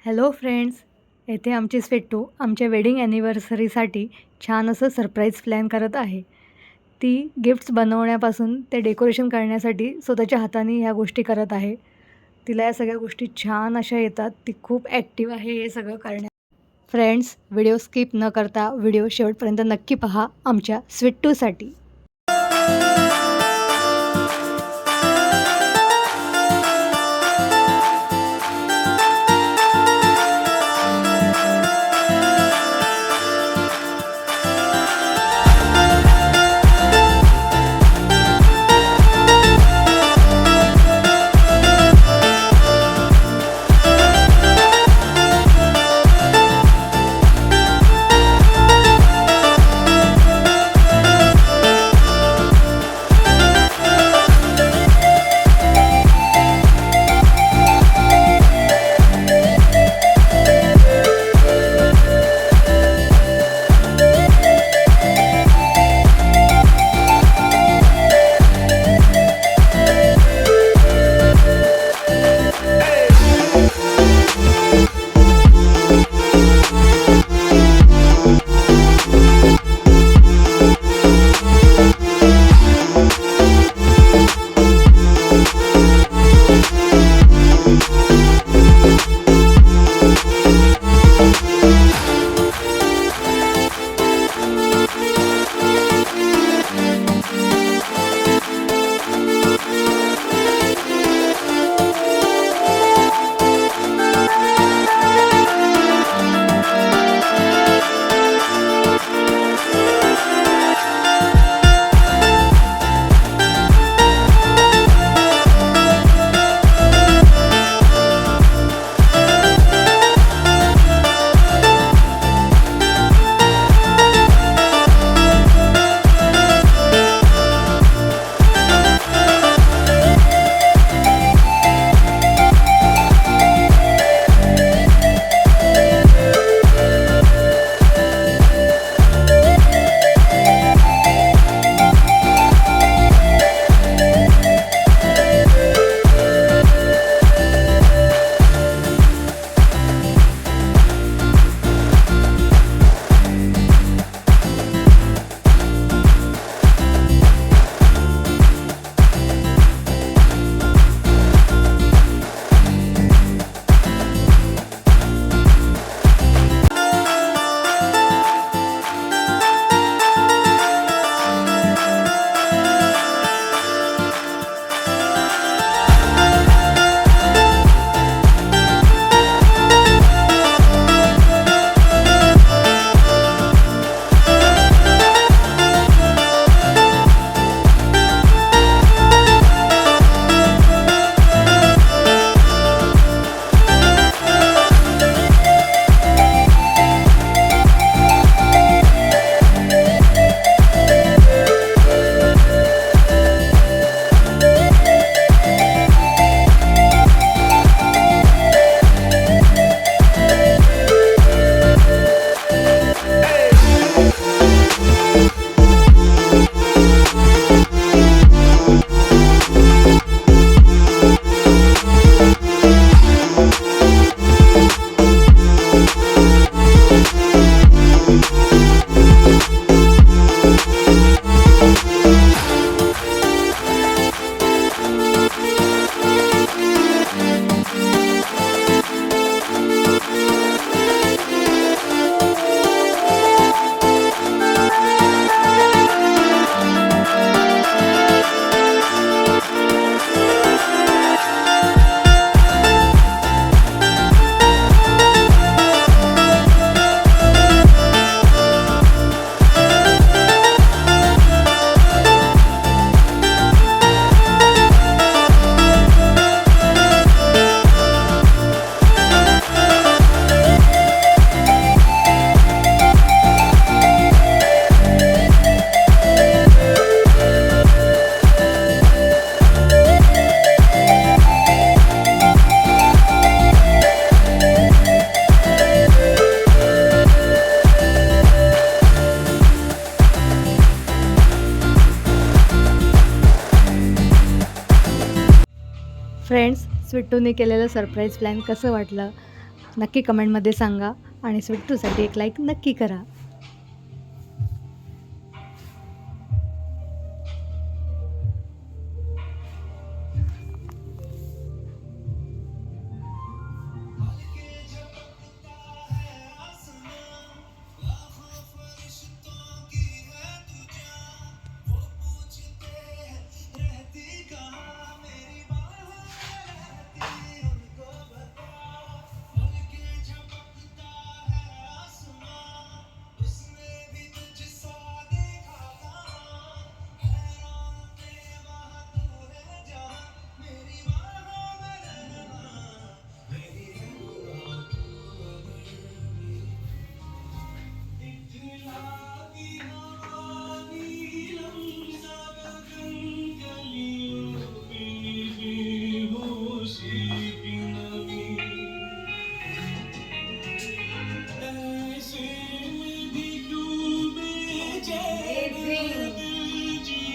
Hello friends, येथे आमची स्वेटू आमच्या वेडिंग ॲनिव्हर्सरीसाठी छान असं सरप्राईज प्लॅन करत आहे. ती गिफ्ट्स बनवण्यापासून ते डेकोरेशन करण्यासाठी स्वतःच्या हाताने ह्या गोष्टी करत आहे. तिला या सगळ्या गोष्टी छान अशा येतात. ती खूप ॲक्टिव्ह आहे हे सगळं करण्यात. फ्रेंड्स, व्हिडिओ स्किप न करता व्हिडिओ शेवटपर्यंत नक्की पहा आमच्या स्वेटूसाठी. फ्रेंड्स, स्वीटूने केलेलं सरप्राईज प्लॅन कसं वाटलं नक्की कमेंटमध्ये सांगा आणि स्वीटूसाठी एक लाईक नक्की करा.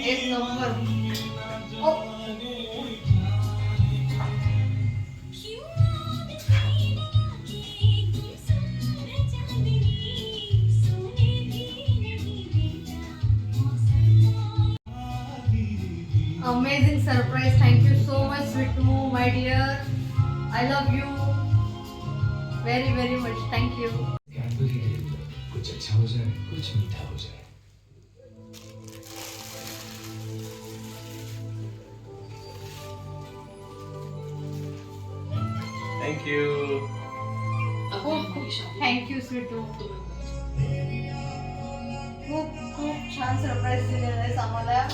एक number. Amazing surprise. Thank you so much, Sweetu, my dear. I love you very, very much. Thank you. कुछ अच्छा हो जाए, कुछ मीठा हो जाए. Thank you. Thank you Sweetu. खूप खूप छान सरप्राईज दिलेलं आहेस आम्हाला.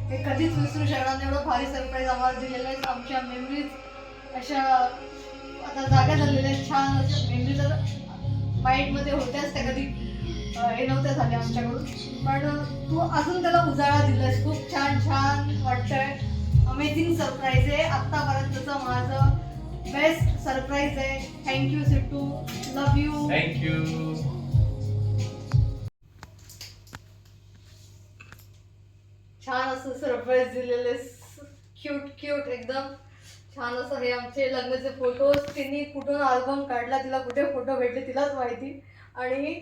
हे कधीच विसरू शकणार नाही, एवढं भारी सरप्राईज आम्हाला दिलेलं आहे. आमच्या मेमरीज अशा आता जागा झालेल्या आहेत. छान असं मेमरीज माइंडमध्ये होत्याच, त्या कधी हे नव्हत्या झाल्या आमच्याकडून. पण तू अजून त्याला उजाळा दिलास. खूप छान छान वाटतंय. अमेझिंग सरप्राईज आहे. आत्तापर्यंतचं माझं बेस्ट सरप्राईज आहे. Thank you Sittu. Love you. Thank you. छान असं सरप्राईज दिलेले. क्यूट क्यूट एकदम छान असं. हे आमचे लग्नाचे फोटोज. तिने कुठून अल्बम काढला, तिला कुठे फोटो भेटले तिलाच माहिती. आणि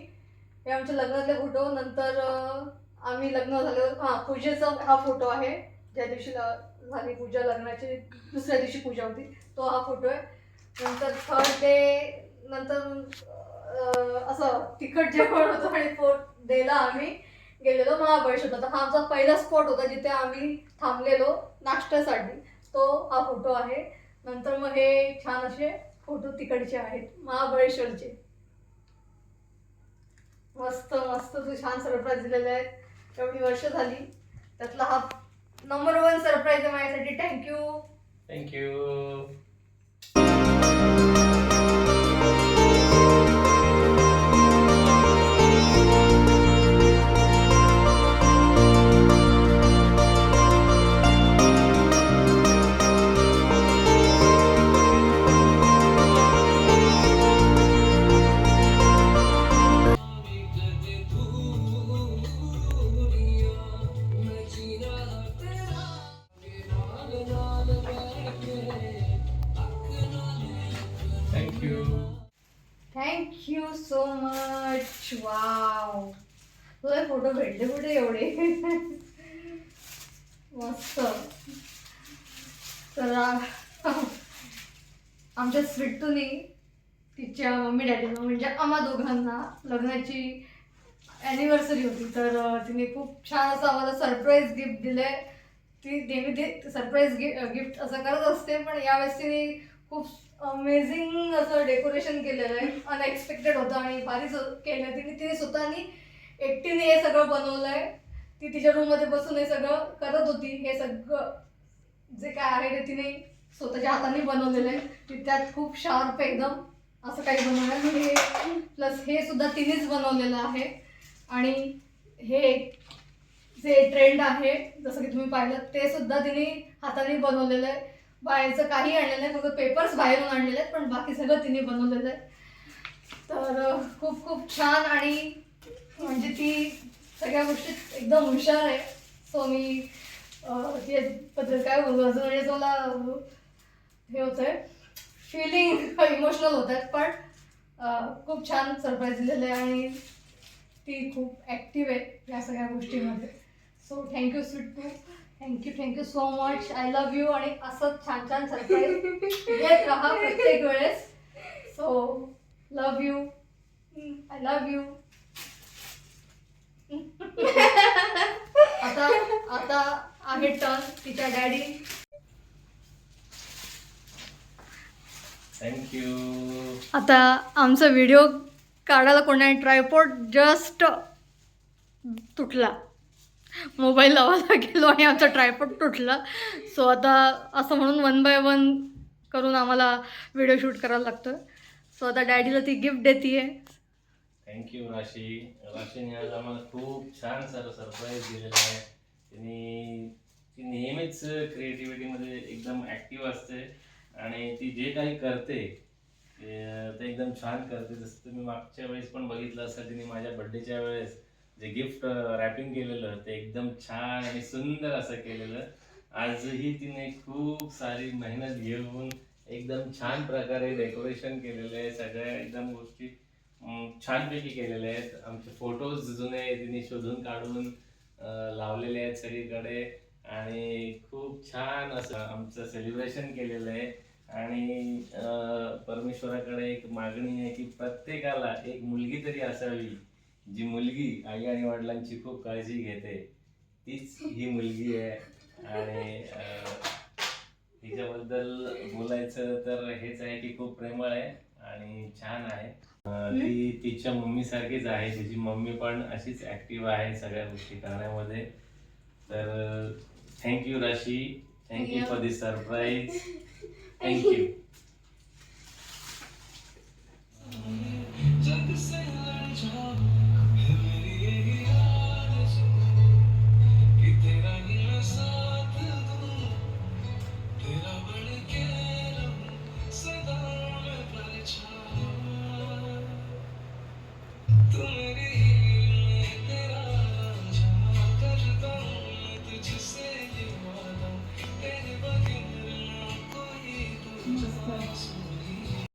हे आमचे लग्नातले फोटो. नंतर आम्ही लग्न झाल्यावर पूजेचा हा फोटो आहे. ज्या दिवशी झाली पूजा, लग्नाची दुसऱ्या दिवशी पूजा होती, तो हा फोटो आहे. नंतर 3rd डे नंतर असं तिखट जेवण होतं आणि 4th डेला आम्ही गेलेलो महाबळेश्वरला. तर हा आमचा पहिला स्पॉट होता जिथे आम्ही थांबलेलो नाश्त्यासाठी. तो हा फोटो आहे. नंतर मग हे छान असे फोटो तिकडचे आहेत महाबळेश्वरचे. मस्त मस्त. तू छान सरप्राईज दिलेले आहेत. एवढी वर्ष झाली, त्यातला हा नंबर 1 सरप्राईज आहे माझ्यासाठी. Thank you. Thank you. Thank you. Thank you so much. Wow, तुला फोटो भेटले कुठे एवढे मस्त. तर आमच्या स्वीटूनी तिच्या मम्मी डॅडीला म्हणजे आम्हा दोघांना लग्नाची ॲनिव्हर्सरी होती. तर तिने खूप छान असं आम्हाला सरप्राईज गिफ्ट दिलं आहे. ती नेहमी सरप्राईज गिफ्ट असं करत असते, पण यावेळेस तिने खूप अमेझिंग असं डेकोरेशन केलेलं आहे. अनएक्सपेक्टेड होतं आणि भारी केलं. तिने स्वतःनी एकटीने हे सगळं बनवलं आहे. ती तिच्या रूममध्ये बसून हे सगळं करत होती. हे सगळं जे काय आहे ते तिने स्वतःच्या हाताने बनवलेलं आहे. ती त्यात खूप शार्प एकदम असं काही बनवलं. हे प्लस हे सुद्धा तिनेच बनवलेलं आहे. आणि हे जे ट्रेंड आहे जसं की तुम्ही पाहिलं ते सुद्धा तिने हाताने बनवलेलं आहे. बाहेरचं काही आणलेलं नाही, फक्त पेपर्स बाहेरून आणलेले आहेत, पण बाकी सगळं तिने बनवलेलं आहे. तर खूप खूप छान. आणि म्हणजे ती सगळ्या गोष्टीत एकदम हुशार आहे. सो मी तिच्याबद्दल काय बोलू अजून, म्हणजे मला हे होतं आहे, फिलिंग इमोशनल होत आहेत. पण खूप छान सरप्राईज दिलेलं आहे आणि ती खूप ॲक्टिव्ह आहे या सगळ्या गोष्टींमध्ये. So thank you Sweetu, thank you so much. I love you. आणि असंच छान छान सरप्राईज देत राहा प्रत्येक वेळेस. So love you, I love you. आता आता आहे टर्न तिच्या डॅडी. थँक्यू. आता आमचा व्हिडिओ काढायला कोणाने ट्रायपॉड जस्ट तुटला, मोबाईल लावायला गेलो आणि आमचा ट्रायपॉड तुटला. सो आता असं म्हणून 1 बाय 1 करून आम्हाला व्हिडिओ शूट करायला लागतं. सो आता डॅडीला ती गिफ्ट देते आहे. थँक्यू राशी. राशीने आज आम्हाला खूप छान सरप्राईज दिलेला आहे. ती नेहमीच क्रिएटिव्हिटीमध्ये एकदम ॲक्टिव्ह असते आणि ती जे काही करते ते एकदम छान करते. जसं तुम्ही मागच्या वेळेस पण बघितलं असं, तिने माझ्या बड्डेच्या वेळेस जे गिफ्ट रॅपिंग केलेलं ते एकदम छान आणि सुंदर असं केलेलं. आजही तिने खूप सारी मेहनत घेऊन एकदम छान प्रकारे डेकोरेशन केलेलं आहे. सगळ्या एकदम गोष्टी छानपैकी केलेल्या आहेत. आमचे फोटोज जुने तिने शोधून काढून लावलेले आहेत सगळीकडे आणि खूप छान असं आमचं सेलिब्रेशन केलेलं आहे. आणि परमेश्वराकडे एक मागणी आहे की प्रत्येकाला एक मुलगी तरी असावी, जी मुलगी आई आणि वडिलांची खूप काळजी घेते. तीच ही मुलगी आहे. आणि तिच्याबद्दल बोलायचं तर हेच आहे की खूप प्रेमळ आहे आणि छान आहे. ती तिच्या मम्मी सारखीच आहे. तिची मम्मी पण अशीच ऍक्टिव्ह आहे सगळ्या गोष्टी करण्यामध्ये. तर थँक्यू राशी, thank you for this surprise. Thank you.